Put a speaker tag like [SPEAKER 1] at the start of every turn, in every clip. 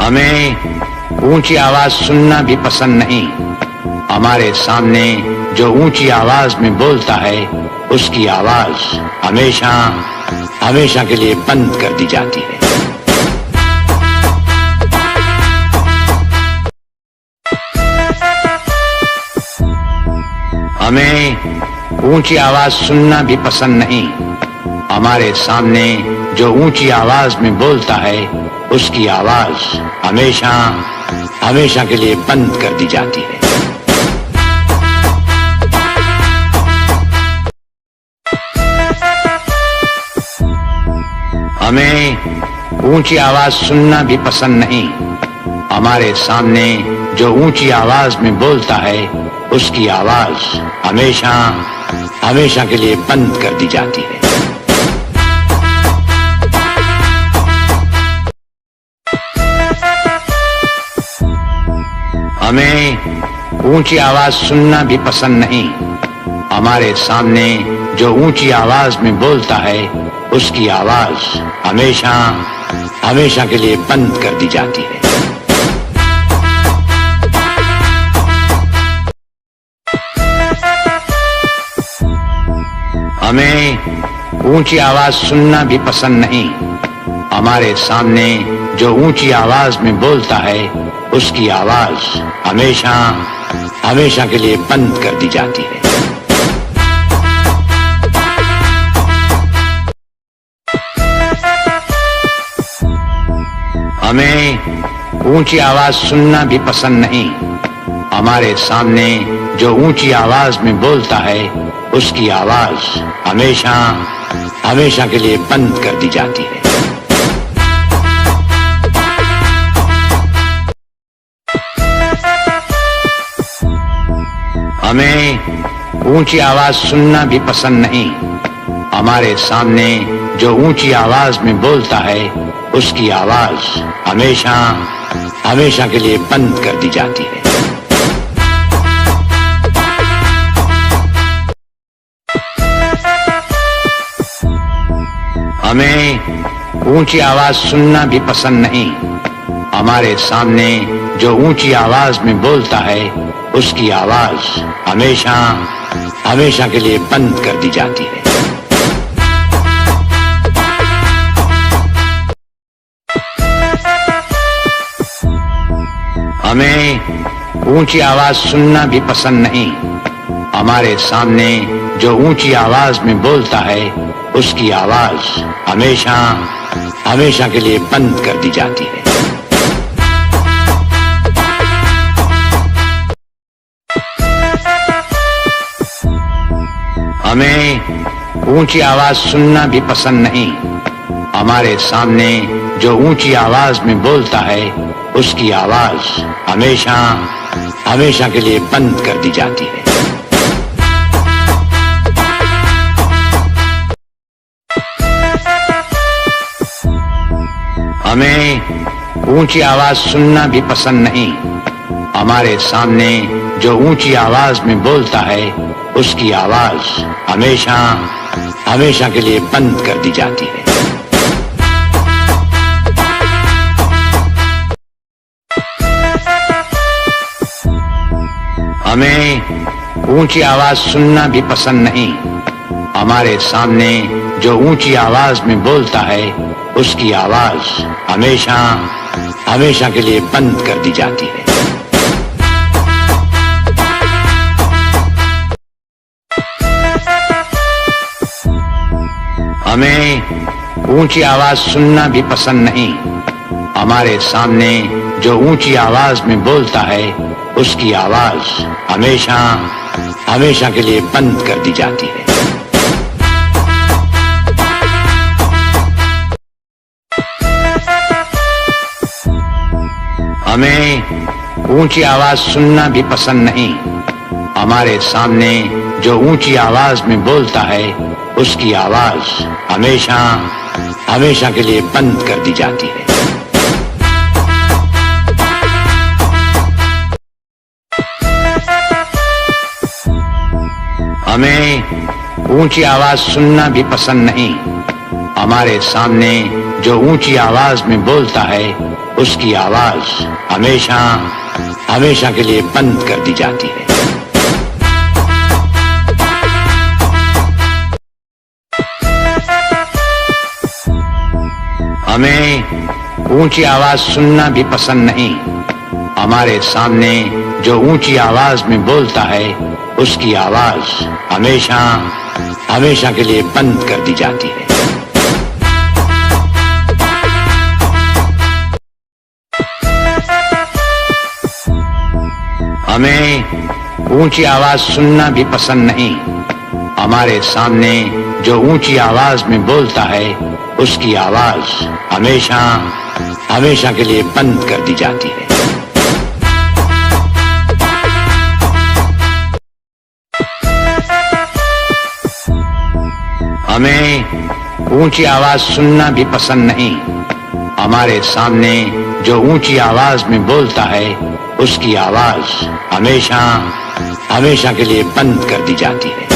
[SPEAKER 1] हमें ऊंची आवाज सुनना भी पसंद नहीं। हमारे सामने जो ऊंची आवाज में बोलता है उसकी आवाज हमेशा हमेशा के लिए बंद कर दी जाती है। हमें ऊंची आवाज सुनना भी पसंद नहीं। हमारे सामने जो ऊंची आवाज में बोलता है उसकी आवाज हमेशा हमेशा के लिए बंद कर दी जाती है। हमें ऊंची आवाज सुनना भी पसंद नहीं। हमारे सामने जो ऊंची आवाज में बोलता है उसकी आवाज हमेशा हमेशा के लिए बंद कर दी जाती है। हमें ऊंची आवाज सुनना भी पसंद नहीं। हमारे सामने जो ऊंची आवाज में बोलता है उसकी आवाज हमेशा हमेशा के लिए बंद कर दी जाती है। हमें ऊंची आवाज सुनना भी पसंद नहीं। हमारे सामने जो ऊंची आवाज में बोलता है उसकी आवाज हमेशा हमेशा के लिए बंद कर दी जाती है। हमें ऊंची आवाज सुनना भी पसंद नहीं। हमारे सामने जो ऊंची आवाज में बोलता है उसकी आवाज हमेशा हमेशा के लिए बंद कर दी जाती है। हमें ऊंची आवाज सुनना भी पसंद नहीं। हमारे सामने जो ऊंची आवाज में बोलता है उसकी आवाज हमेशा हमेशा के लिए बंद कर दी जाती है। हमें ऊंची आवाज सुनना भी पसंद नहीं। हमारे सामने जो ऊंची आवाज में बोलता है उसकी आवाज हमेशा हमेशा के लिए बंद कर दी जाती है। हमें ऊंची आवाज सुनना भी पसंद नहीं। हमारे सामने जो ऊंची आवाज में बोलता है उसकी आवाज हमेशा हमेशा के लिए बंद कर दी जाती है। हमें ऊंची आवाज सुनना भी पसंद नहीं। हमारे सामने जो ऊंची आवाज में बोलता है उसकी आवाज हमेशा हमेशा के लिए बंद कर दी जाती है। हमें ऊंची आवाज सुनना भी पसंद नहीं। हमारे सामने जो ऊंची आवाज में बोलता है उसकी आवाज हमेशा हमेशा के लिए बंद कर दी जाती है। हमें ऊंची आवाज सुनना भी पसंद नहीं। हमारे सामने जो ऊंची आवाज में बोलता है उसकी आवाज हमेशा हमेशा के लिए बंद कर दी जाती है। हमें ऊंची आवाज सुनना भी पसंद नहीं। हमारे सामने जो ऊंची आवाज में बोलता है उसकी आवाज हमेशा हमेशा के लिए बंद कर दी जाती है। हमें ऊंची आवाज सुनना भी पसंद नहीं। हमारे सामने जो ऊंची आवाज में बोलता है उसकी आवाज हमेशा हमेशा के लिए बंद कर दी जाती है। हमें ऊंची आवाज सुनना भी पसंद नहीं। हमारे सामने जो ऊंची आवाज में बोलता है उसकी आवाज हमेशा हमेशा के लिए बंद कर दी जाती है। हमें ऊंची आवाज सुनना भी पसंद नहीं। हमारे सामने जो ऊंची आवाज में बोलता है उसकी आवाज हमेशा हमेशा के लिए बंद कर दी जाती है। हमें ऊंची आवाज सुनना भी पसंद नहीं। हमारे सामने जो ऊंची आवाज में बोलता है उसकी आवाज हमेशा हमेशा के लिए बंद कर दी जाती है। हमें ऊंची आवाज सुनना भी पसंद नहीं। हमारे सामने जो ऊंची आवाज में बोलता है उसकी आवाज हमेशा हमेशा के लिए बंद कर दी जाती है।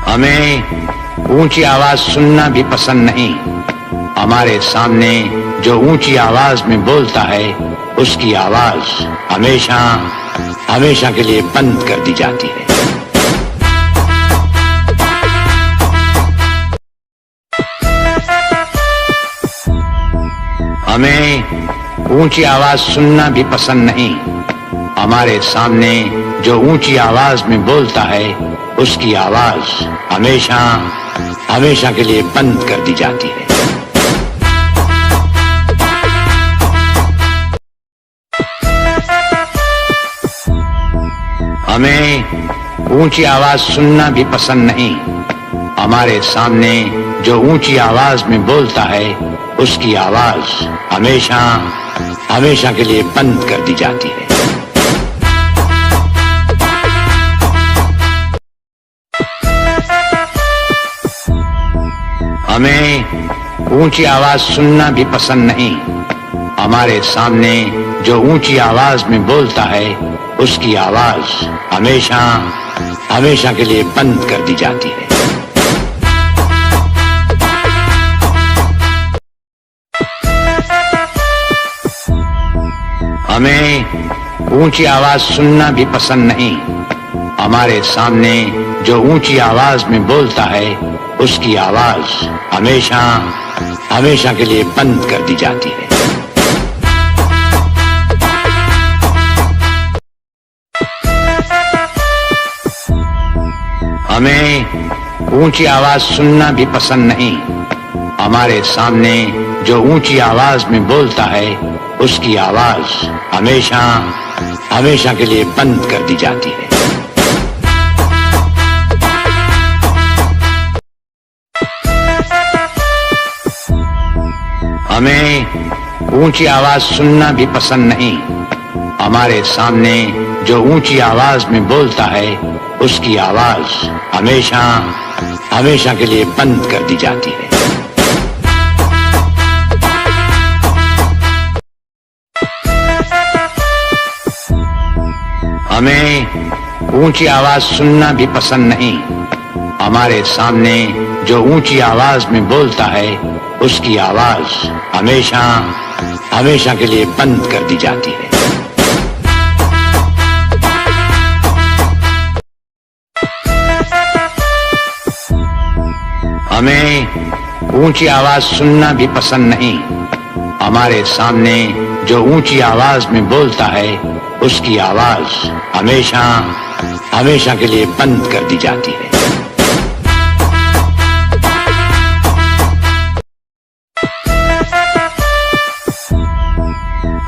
[SPEAKER 1] हमें ऊंची आवाज सुनना भी पसंद नहीं। हमारे सामने जो ऊंची आवाज में बोलता है उसकी आवाज हमेशा हमेशा के लिए बंद कर दी जाती है। हमें ऊंची आवाज सुनना भी पसंद नहीं। हमारे सामने जो ऊंची आवाज में बोलता है उसकी आवाज हमेशा हमेशा के लिए बंद कर दी जाती है। हमें ऊंची आवाज सुनना भी पसंद नहीं। हमारे सामने जो ऊंची आवाज में बोलता है उसकी आवाज हमेशा हमेशा के लिए बंद कर दी जाती है। हमें ऊंची आवाज सुनना भी पसंद नहीं। हमारे सामने जो ऊंची आवाज में बोलता है उसकी आवाज हमेशा हमेशा के लिए बंद कर दी जाती है। हमें ऊंची आवाज सुनना भी पसंद नहीं। हमारे सामने जो ऊंची आवाज में बोलता है उसकी आवाज हमेशा हमेशा के लिए बंद कर दी जाती है। हमें ऊंची आवाज सुनना भी पसंद नहीं। हमारे सामने जो ऊंची आवाज में बोलता है उसकी आवाज हमेशा हमेशा के लिए बंद कर दी जाती है। हमें ऊंची आवाज सुनना भी पसंद नहीं। हमारे सामने जो ऊंची आवाज में बोलता है उसकी आवाज हमेशा हमेशा के लिए बंद कर दी जाती है। हमें ऊंची आवाज सुनना भी पसंद नहीं। हमारे सामने जो ऊंची आवाज में बोलता है उसकी आवाज हमेशा हमेशा के लिए बंद कर दी जाती है। हमें ऊंची आवाज सुनना भी पसंद नहीं। हमारे सामने जो ऊंची आवाज में बोलता है उसकी आवाज हमेशा हमेशा के लिए बंद कर दी जाती है।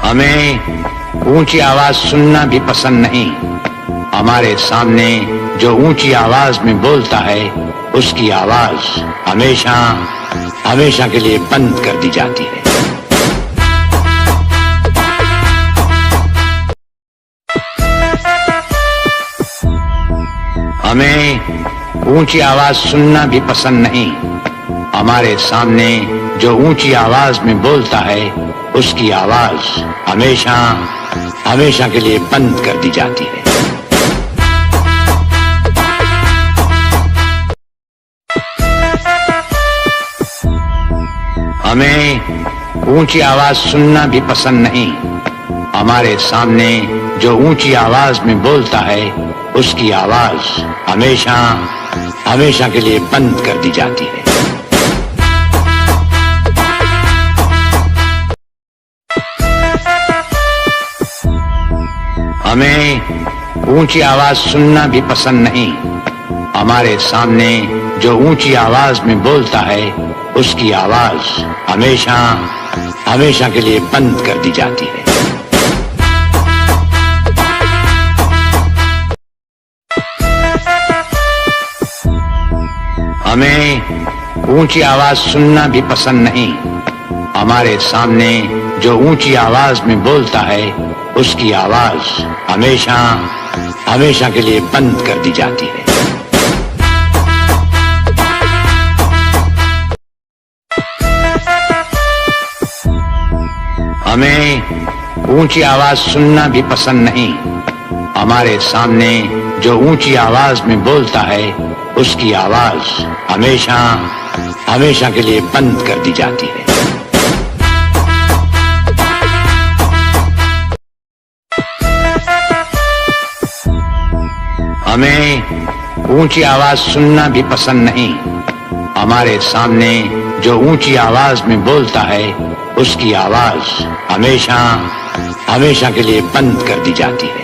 [SPEAKER 1] हमें ऊंची आवाज सुनना भी पसंद नहीं। हमारे सामने जो ऊंची आवाज में बोलता है उसकी आवाज हमेशा हमेशा के लिए बंद कर दी जाती है। हमें ऊंची आवाज सुनना भी पसंद नहीं। हमारे सामने जो ऊंची आवाज में बोलता है उसकी आवाज हमेशा हमेशा के लिए बंद कर दी जाती है। ऊंची आवाज सुनना भी पसंद नहीं। हमारे सामने जो ऊंची आवाज में बोलता है उसकी आवाज हमेशा हमेशा के लिए बंद कर दी जाती है। हमें ऊंची आवाज सुनना भी पसंद नहीं। हमारे सामने जो ऊंची आवाज में बोलता है उसकी आवाज हमेशा हमेशा के लिए बंद कर दी जाती है। हमें ऊंची आवाज सुनना भी पसंद नहीं। हमारे सामने जो ऊंची आवाज में बोलता है उसकी आवाज हमेशा हमेशा के लिए बंद कर दी जाती है। हमें ऊंची आवाज सुनना भी पसंद नहीं। हमारे सामने जो ऊंची आवाज में बोलता है उसकी आवाज हमेशा हमेशा के लिए बंद कर दी जाती है। हमें ऊंची आवाज सुनना भी पसंद नहीं। हमारे सामने जो ऊंची आवाज में बोलता है उसकी आवाज हमेशा हमेशा के लिए बंद कर दी जाती है।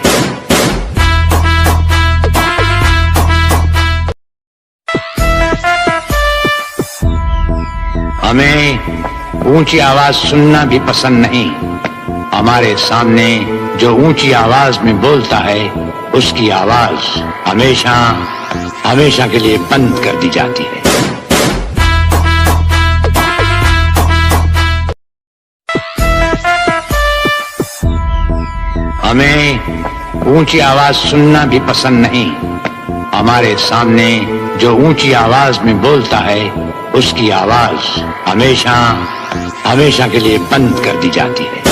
[SPEAKER 1] हमें ऊंची आवाज सुनना भी पसंद नहीं। हमारे सामने जो ऊंची आवाज में बोलता है उसकी आवाज हमेशा हमेशा के लिए बंद कर दी जाती है। हमें ऊंची आवाज सुनना भी पसंद नहीं। हमारे सामने जो ऊंची आवाज में बोलता है उसकी आवाज हमेशा हमेशा के लिए बंद कर दी जाती है।